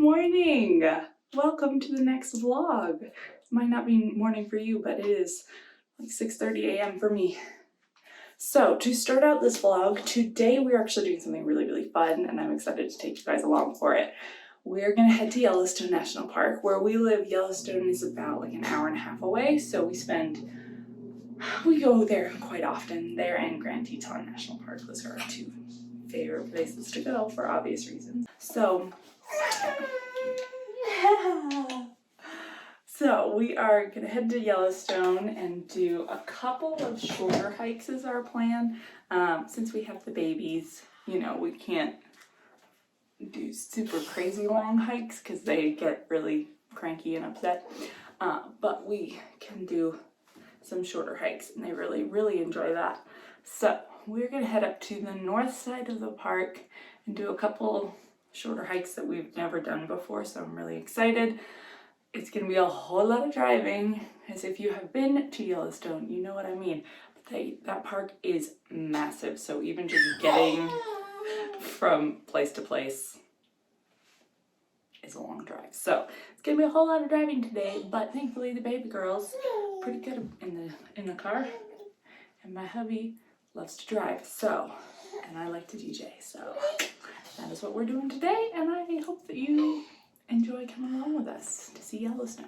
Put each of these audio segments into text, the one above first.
morning! Welcome to the next vlog. It might not be morning for you, but it is like 6:30 a.m. for me. So to start out this vlog, today we're actually doing something really fun and I'm excited to take you guys along for it. We're gonna head to Yellowstone National Park. Where we live, Yellowstone is about like an hour and a half away, so we go there quite often. There and Grand Teton National Park. Those are our two favorite places to go for obvious reasons. So we are gonna head to Yellowstone and do a couple of shorter hikes is our plan. Since we have the babies, you know, we can't do super crazy long hikes because they get really cranky and upset. But we can do some shorter hikes and they really enjoy that. So we're gonna head up to the north side of the park and do a couple shorter hikes that we've never done before, so I'm really excited. It's gonna be a whole lot of driving, as if you have been to Yellowstone, you know what I mean. But that park is massive, so even just getting from place to place is a long drive. So it's gonna be a whole lot of driving today, but thankfully the baby girl's pretty good in the car, and my hubby loves to drive, so, and I like to DJ, so that is what we're doing today, and I hope that you enjoy coming along with us to see Yellowstone.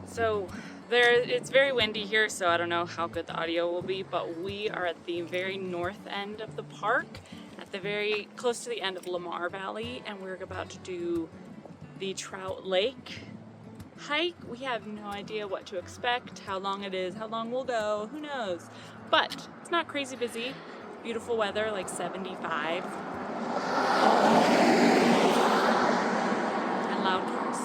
So it's very windy here, so I don't know how good the audio will be, but we are at the very north end of the park, at the very close to the end of Lamar Valley, and we're about to do the Trout Lake hike. We have no idea what to expect, how long it is, how long we'll go, who knows. But it's not crazy busy. Beautiful weather, like 75. And loud cars.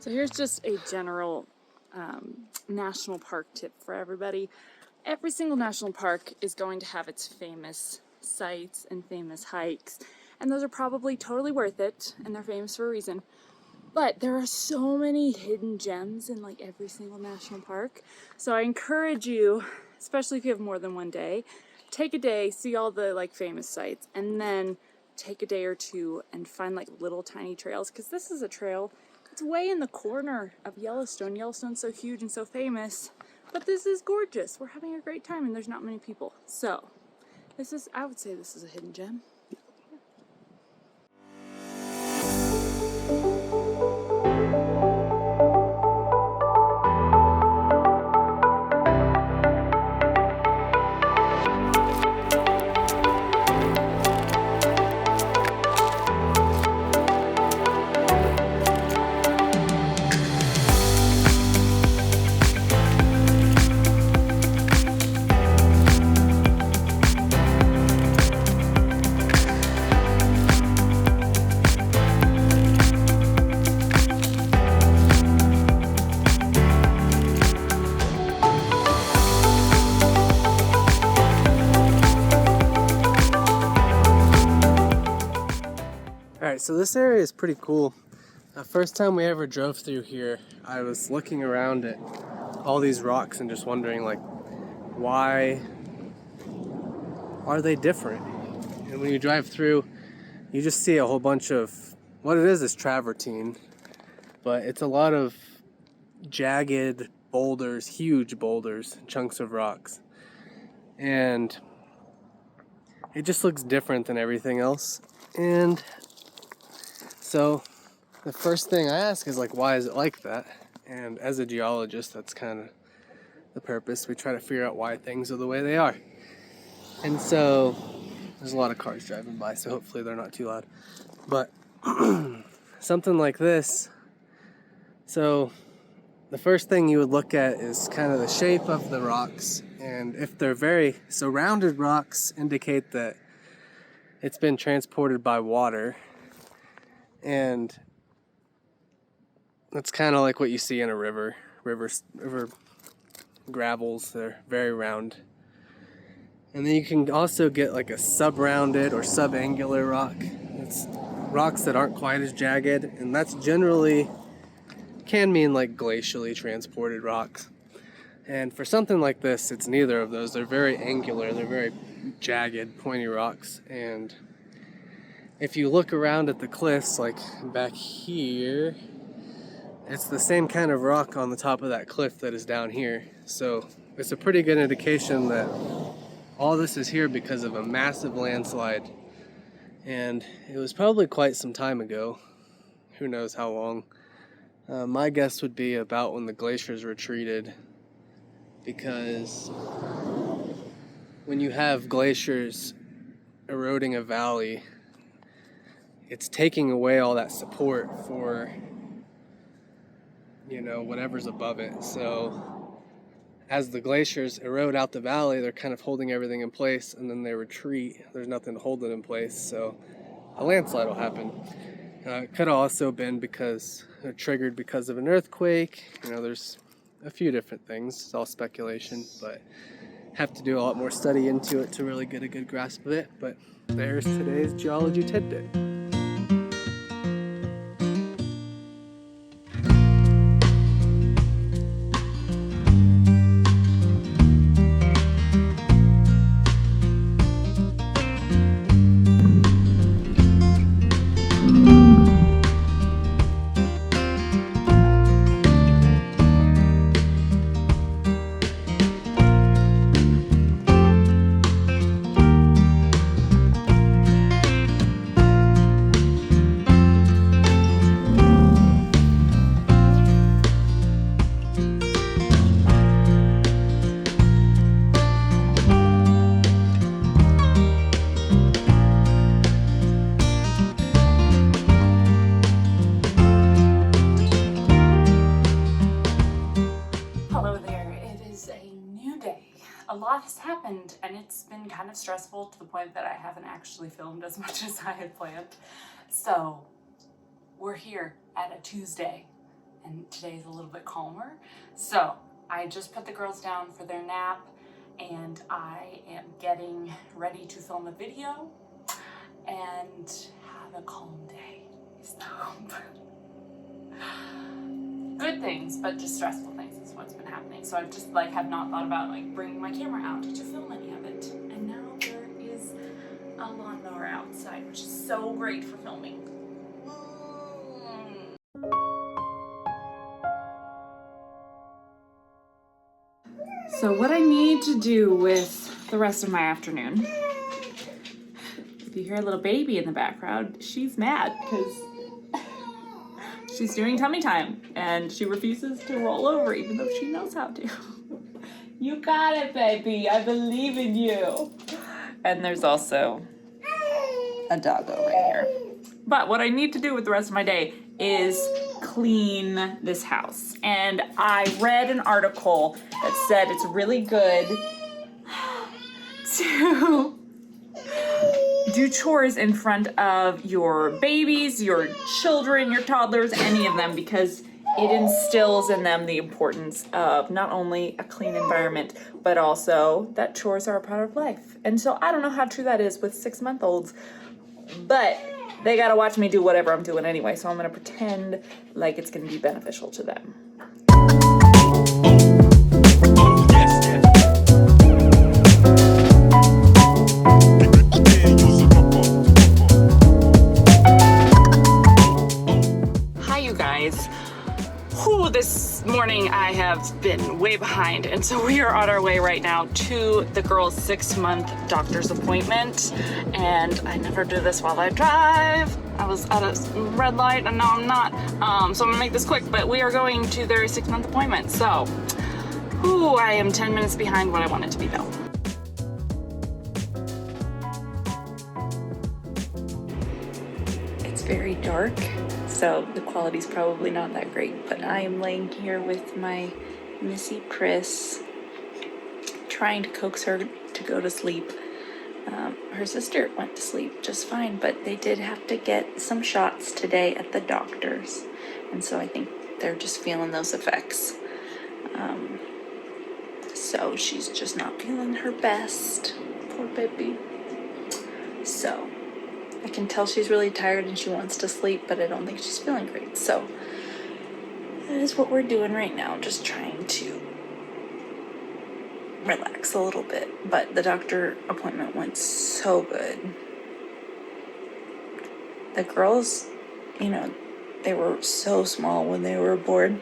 So here's just a general national park tip for everybody. Every single national park is going to have its famous sites and famous hikes, and those are probably totally worth it, and they're famous for a reason. But there are so many hidden gems in like every single national park. So I encourage you, especially if you have more than one day, take a day, see all the like famous sites, and then take a day or two and find like little tiny trails, because this is a trail. It's way in the corner of Yellowstone. Yellowstone's so huge and so famous, but this is gorgeous. We're having a great time and there's not many people. So I would say this is a hidden gem. Alright, so this area is pretty cool. The first time we ever drove through here, I was looking around at all these rocks and just wondering, like, why are they different? And when you drive through, you just see a whole bunch of, what it is travertine, but it's a lot of jagged boulders, huge boulders, chunks of rocks. And it just looks different than everything else. And so the first thing I ask is, like, why is it like that? And as a geologist, that's kind of the purpose. We try to figure out why things are the way they are. And so there's a lot of cars driving by, so hopefully they're not too loud. But something like this, so the first thing you would look at is kind of the shape of the rocks. And if they're so rounded rocks indicate that it's been transported by water. And that's kind of like what you see in a river. River gravels, they're very round. And then you can also get like a sub-rounded or sub-angular rock. It's rocks that aren't quite as jagged, and that's generally can mean like glacially transported rocks. And for something like this, it's neither of those. They're very angular, they're very jagged, pointy rocks. And if you look around at the cliffs, like back here, it's the same kind of rock on the top of that cliff that is down here. So it's a pretty good indication that all this is here because of a massive landslide. And it was probably quite some time ago. Who knows how long. My guess would be about when the glaciers retreated, because when you have glaciers eroding a valley, it's taking away all that support for, whatever's above it. So as the glaciers erode out the valley, they're kind of holding everything in place, and then they retreat. There's nothing to hold it in place, so a landslide will happen. It could have also been because they're triggered because of an earthquake. There's a few different things. It's all speculation, but have to do a lot more study into it to really get a good grasp of it. But there's today's geology tidbit. A lot has happened, and it's been kind of stressful to the point that I haven't actually filmed as much as I had planned. So we're here at a Tuesday, and today's a little bit calmer. So I just put the girls down for their nap, and I am getting ready to film a video and have a calm day. So good things, but just stressful things is what's been happening. So I've just have not thought about bringing my camera out to film any of it. And now there is a lawnmower outside, which is so great for filming. So what I need to do with the rest of my afternoon, if you hear a little baby in the background, she's mad because she's doing tummy time and she refuses to roll over even though she knows how to. You got it, baby. I believe in you. And there's also a doggo right here. But what I need to do with the rest of my day is clean this house. And I read an article that said it's really good to do chores in front of your babies, your children, your toddlers, any of them, because it instills in them the importance of not only a clean environment, but also that chores are a part of life. And so I don't know how true that is with 6-month-olds, but they gotta watch me do whatever I'm doing anyway, so I'm gonna pretend like it's gonna be beneficial to them. Hi, you guys. Whew, this morning I have been way behind, and so we are on our way right now to the girl's 6-month doctor's appointment. And I never do this while I drive. I was at a red light and now I'm not. So I'm gonna make this quick, but we are going to their 6-month appointment. So, whew, I am 10 minutes behind what I wanted to be though. It's very dark, so the quality's probably not that great, but I am laying here with my Missy Pris, trying to coax her to go to sleep. Her sister went to sleep just fine, but they did have to get some shots today at the doctor's, and so I think they're just feeling those effects. So she's just not feeling her best, poor baby. So I can tell she's really tired and she wants to sleep, but I don't think she's feeling great. So that is what we're doing right now, just trying to relax a little bit. But the doctor appointment went so good. The girls, you know, they were so small when they were born,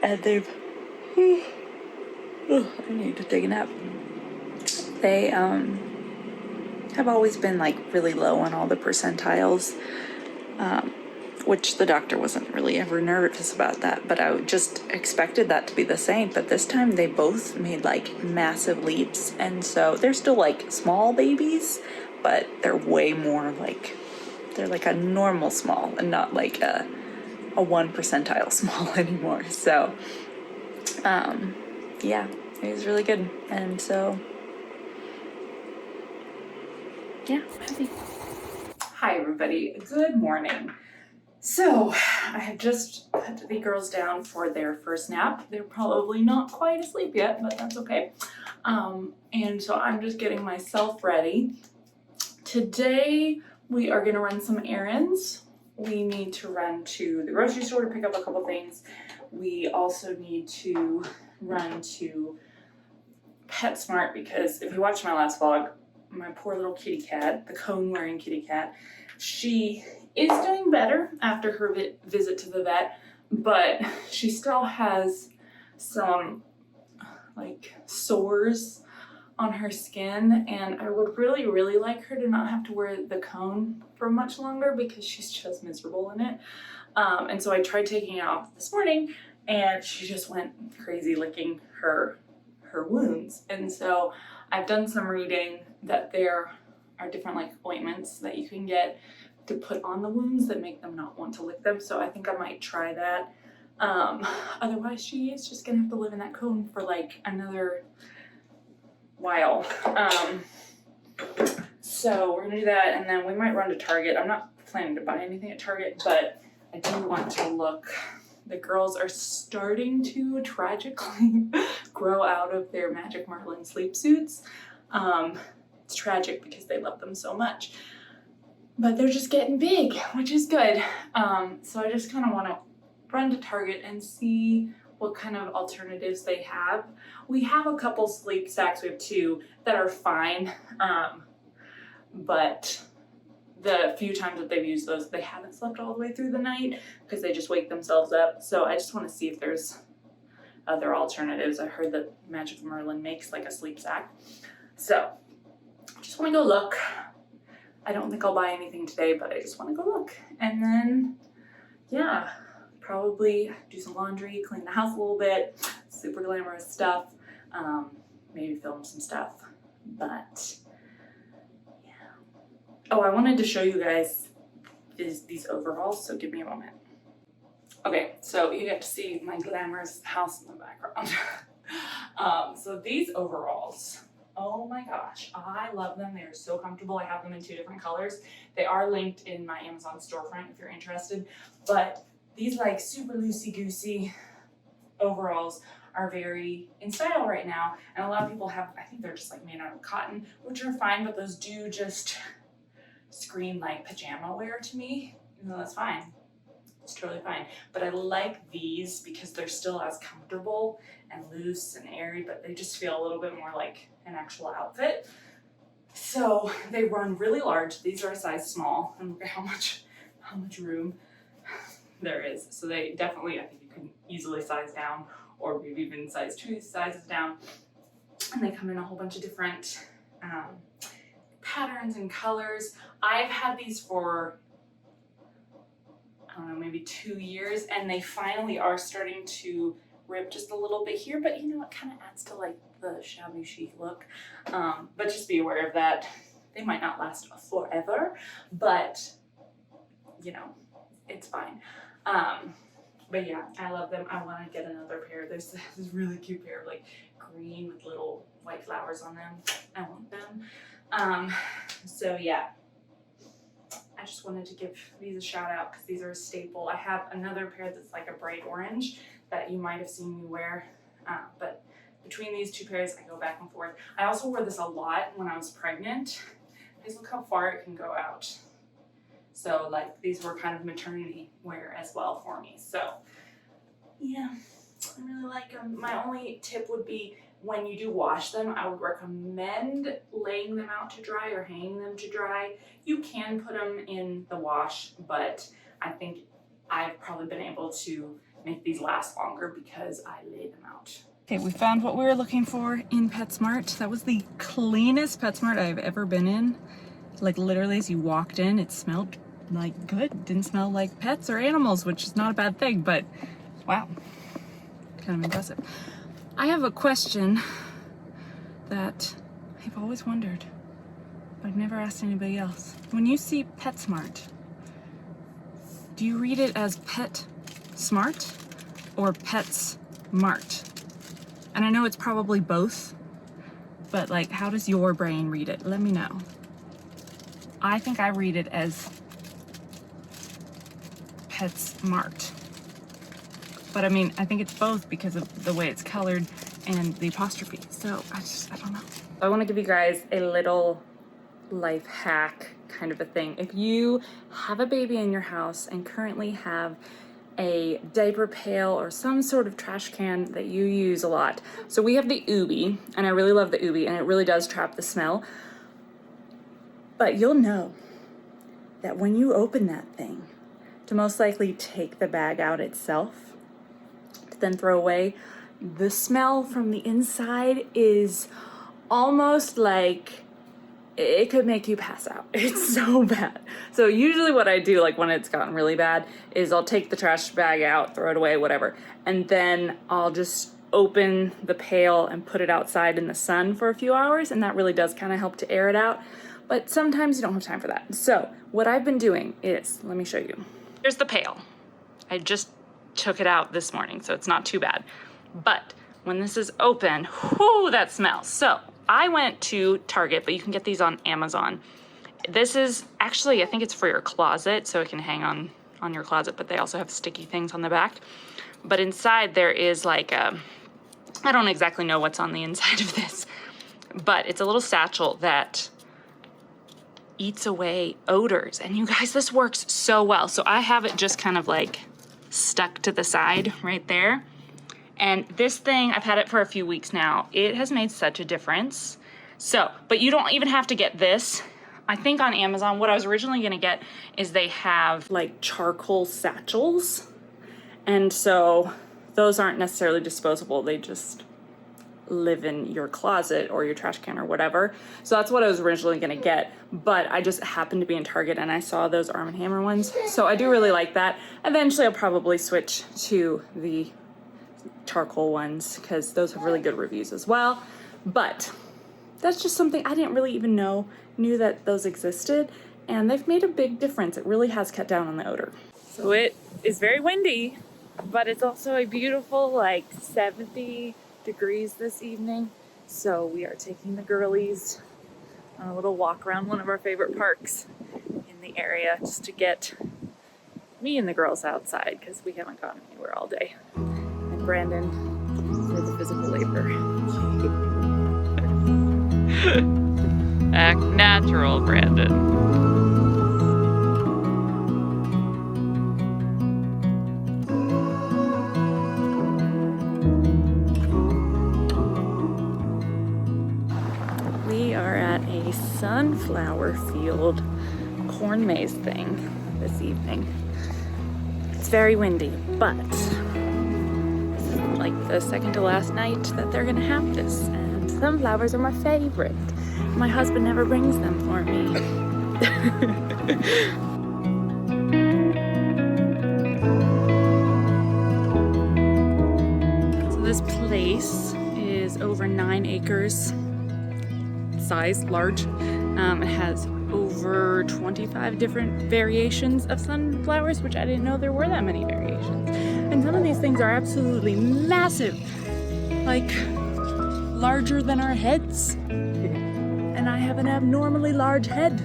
and they've I need to take a nap. They have always been like really low on all the percentiles, which the doctor wasn't really ever nervous about that, but I just expected that to be the same. But this time they both made like massive leaps, and so they're still like small babies, but they're way more like, they're like a normal small and not like a 1 percentile small anymore. So yeah, it was really good. And so yeah, I'm happy. Hi everybody, good morning. So I have just put the girls down for their first nap. They're probably not quite asleep yet, but that's okay. And so I'm just getting myself ready. Today we are gonna run some errands. We need to run to the grocery store to pick up a couple things. We also need to run to PetSmart because if you watched my last vlog, my poor little kitty cat, the cone-wearing kitty cat, she is doing better after her visit to the vet, but she still has some like sores on her skin, and I would really, really like her to not have to wear the cone for much longer because she's just miserable in it. And so I tried taking it off this morning, and she just went crazy licking her wounds. And so I've done some reading that there are different like ointments that you can get to put on the wounds that make them not want to lick them. So I think I might try that. Otherwise she is just gonna have to live in that cone for like another while. So we're gonna do that, and then we might run to Target. I'm not planning to buy anything at Target, but I do want to look. The girls are starting to tragically grow out of their Magic Merlin sleep suits. It's tragic because they love them so much, but they're just getting big, which is good. So I just kind of want to run to Target and see what kind of alternatives they have. We have a couple sleep sacks, we have 2 that are fine, but the few times that they've used those, they haven't slept all the way through the night because they just wake themselves up. So I just want to see if there's other alternatives. I heard that Magic Merlin makes like a sleep sack. So just want to go look. I don't think I'll buy anything today, but I just want to go look. And then, yeah, probably do some laundry, clean the house a little bit, super glamorous stuff, maybe film some stuff, but yeah. Oh, I wanted to show you guys these overalls, so give me a moment. Okay, so you get to see my glamorous house in the background. So these overalls, oh my gosh, I love them. They are so comfortable. I have them in 2 different colors. They are linked in my Amazon storefront if you're interested, but these like super loosey-goosey overalls are very in style right now, and a lot of people have, I think they're just like made out of cotton, which are fine, but those do just scream like pajama wear to me. No, that's fine. It's totally fine. But I like these because they're still as comfortable and loose and airy, but they just feel a little bit more like an actual outfit. So they run really large. These are a size small, and look at how much room there is. So they definitely, I think you can easily size down, or maybe even size 2 sizes down. And they come in a whole bunch of different patterns and colors. I've had these for, I don't know, maybe 2 years, and they finally are starting to rip just a little bit here, but you know, it kind of adds to like the shabby chic look. But just be aware of that. They might not last forever, but you know, it's fine. But yeah, I love them. I want to get another pair. There's this really cute pair of like green with little white flowers on them. I want them. So yeah, I just wanted to give these a shout out because these are a staple. I have another pair that's like a bright orange that you might have seen me wear, but between these 2 pairs, I go back and forth. I also wore this a lot when I was pregnant. Because look how far it can go out. So like these were kind of maternity wear as well for me. So yeah, I really like them. My only tip would be when you do wash them, I would recommend laying them out to dry or hanging them to dry. You can put them in the wash, but I think I've probably been able to make these last longer because I lay them out. Okay, we found what we were looking for in PetSmart. That was the cleanest PetSmart I've ever been in. Like literally as you walked in, it smelled like good. Didn't smell like pets or animals, which is not a bad thing, but wow, kind of impressive. I have a question that I've always wondered, but I've never asked anybody else. When you see PetSmart, do you read it as Pet Smart or PetSmart? And I know it's probably both, but like, how does your brain read it? Let me know. I think I read it as PetSmart. But I mean, I think it's both because of the way it's colored and the apostrophe. So I don't know. I want to give you guys a little life hack kind of a thing. If you have a baby in your house and currently have a diaper pail or some sort of trash can that you use a lot. So we have the Ubi, and I really love the Ubi, and it really does trap the smell. But you'll know that when you open that thing, to most likely take the bag out itself, to then throw away, the smell from the inside is almost like it could make you pass out. It's so bad. So usually what I do, like when it's gotten really bad, is I'll take the trash bag out, throw it away, whatever, and then I'll just open the pail and put it outside in the sun for a few hours, and that really does kind of help to air it out. But sometimes you don't have time for that. So what I've been doing is, let me show you. Here's the pail. I just took it out this morning, so it's not too bad. But when this is open, whoo, that smells. So I went to Target, but you can get these on Amazon. This is actually, I think it's for your closet, so it can hang on your closet, but they also have sticky things on the back. But inside there is like a, I don't exactly know what's on the inside of this, but it's a little satchel that eats away odors. And you guys, this works so well. So I have it just kind of like stuck to the side right there. And this thing, I've had it for a few weeks now. It has made such a difference. So, but you don't even have to get this. I think on Amazon, what I was originally gonna get is they have like charcoal satchels. And so those aren't necessarily disposable. They just live in your closet or your trash can or whatever. So that's what I was originally gonna get, but I just happened to be in Target and I saw those Arm & Hammer ones. So I do really like that. Eventually I'll probably switch to the charcoal ones because those have really good reviews as well. But that's just something I didn't really even knew that those existed, and they've made a big difference. It really has cut down on the odor. So it is very windy, but it's also a beautiful like 70 degrees this evening. So we are taking the girlies on a little walk around one of our favorite parks in the area just to get me and the girls outside because we haven't gone anywhere all day. And Brandon for the physical labor. Act natural, Brandon. sunflower field corn maze thing this evening. It's very windy, but this is like the second to last night that they're gonna have this, and sunflowers are my favorite. My husband never brings them for me. So this place is over 9 acres size, large. It has over 25 different variations of sunflowers, which I didn't know there were that many variations. And some of these things are absolutely massive, like larger than our heads. And I have an abnormally large head.